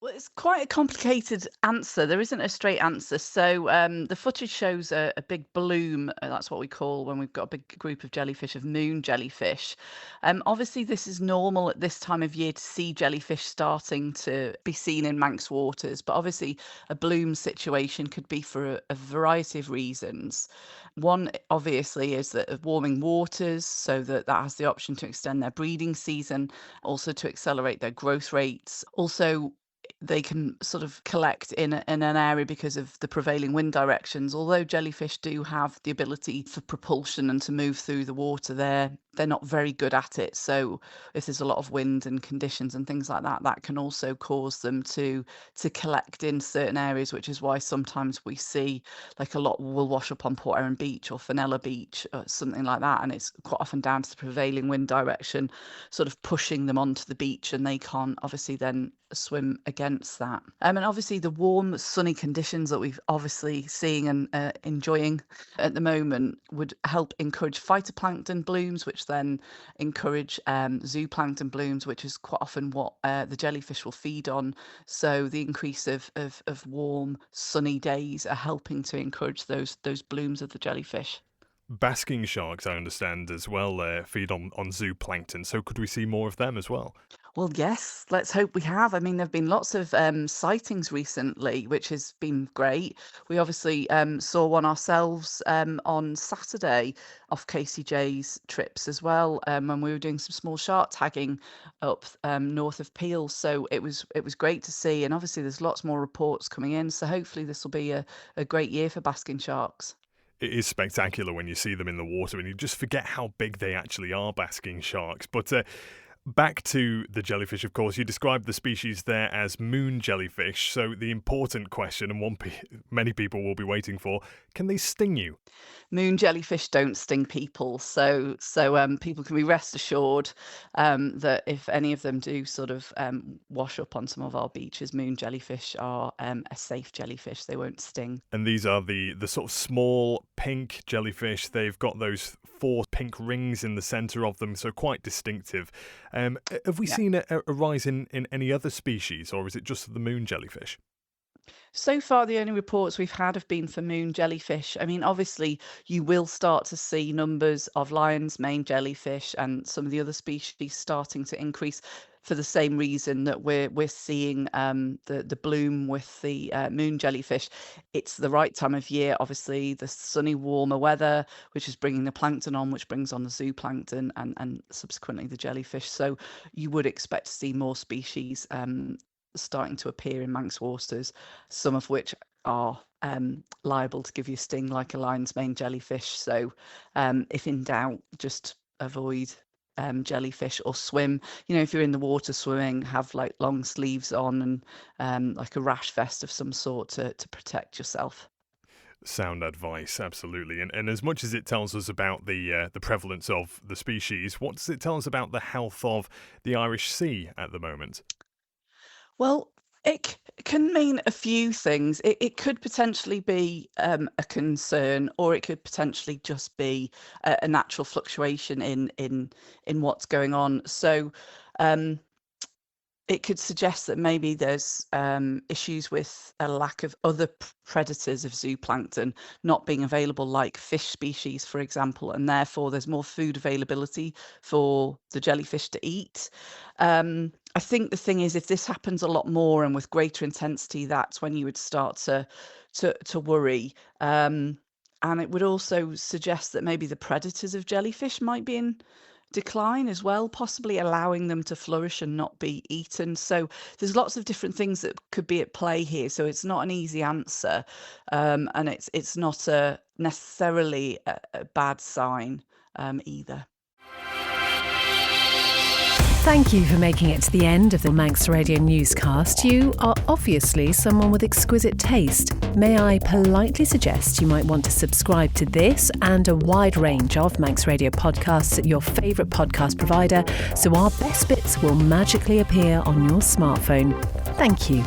Well, it's quite a complicated answer. There isn't a straight answer. So the footage shows a big bloom. That's what we call when we've got a big group of jellyfish, of moon jellyfish. Obviously, this is normal at this time of year to see jellyfish starting to be seen in Manx waters. But obviously, a bloom situation could be for a variety of reasons. One, obviously, is that of warming waters, so that has the option to extend their breeding season, also to accelerate their growth rates. Also, they can sort of collect in an area because of the prevailing wind directions. Although jellyfish do have the ability for propulsion and to move through the water, they're not very good at it. So if there's a lot of wind and conditions and things like that, that can also cause them to collect in certain areas, which is why sometimes we see like a lot will wash up on Port Erin Beach or Fenella Beach or something like that, and it's quite often down to the prevailing wind direction sort of pushing them onto the beach, and they can't obviously then swim against that. And obviously the warm sunny conditions that we've obviously seeing and enjoying at the moment would help encourage phytoplankton blooms, which then encourage zooplankton blooms, which is quite often what the jellyfish will feed on. So the increase of warm sunny days are helping to encourage those blooms of the jellyfish. Basking sharks, I understand, as well, feed on zooplankton. So could we see more of them as well? Well, yes, let's hope we have. I mean, there have been lots of sightings recently, which has been great. We obviously saw one ourselves on Saturday off KCJ's trips as well, when we were doing some small shark tagging up north of Peel. So it was great to see, and obviously there's lots more reports coming in. So hopefully this will be a great year for basking sharks. It is spectacular when you see them in the water and you just forget how big they actually are, basking sharks. But back to the jellyfish, of course, you described the species there as moon jellyfish. So the important question, and one many people will be waiting for, can they sting you? Moon jellyfish don't sting people, so people can be rest assured that if any of them do sort of wash up on some of our beaches, moon jellyfish are a safe jellyfish. They won't sting. And these are the sort of small pink jellyfish. They've got those 4 pink rings in the centre of them, so quite distinctive. Have we seen a rise in any other species, or is it just the moon jellyfish? So far, the only reports we've had have been for moon jellyfish. I mean, obviously, you will start to see numbers of lion's mane jellyfish and some of the other species starting to increase for the same reason that we're seeing the bloom with the moon jellyfish. It's the right time of year, obviously, the sunny, warmer weather, which is bringing the plankton on, which brings on the zooplankton and subsequently the jellyfish. So you would expect to see more species starting to appear in Manx waters, some of which are liable to give you a sting like a lion's mane jellyfish. So if in doubt, just avoid jellyfish or swim. You know, if you're in the water swimming, have like long sleeves on and like a rash vest of some sort to protect yourself. Sound advice, absolutely. And as much as it tells us about the prevalence of the species, what does it tell us about the health of the Irish Sea at the moment? Well, it can mean a few things. It could potentially be a concern, or it could potentially just be a natural fluctuation in what's going on. So it could suggest that maybe there's issues with a lack of other predators of zooplankton not being available, like fish species, for example, and therefore there's more food availability for the jellyfish to eat. I think the thing is, if this happens a lot more and with greater intensity, that's when you would start to worry. And it would also suggest that maybe the predators of jellyfish might be in decline as well, possibly allowing them to flourish and not be eaten. So there's lots of different things that could be at play here. So it's not an easy answer, and it's not necessarily a bad sign either. Thank you for making it to the end of the Manx Radio newscast. You are obviously someone with exquisite taste. May I politely suggest you might want to subscribe to this and a wide range of Manx Radio podcasts at your favourite podcast provider, so our best bits will magically appear on your smartphone. Thank you.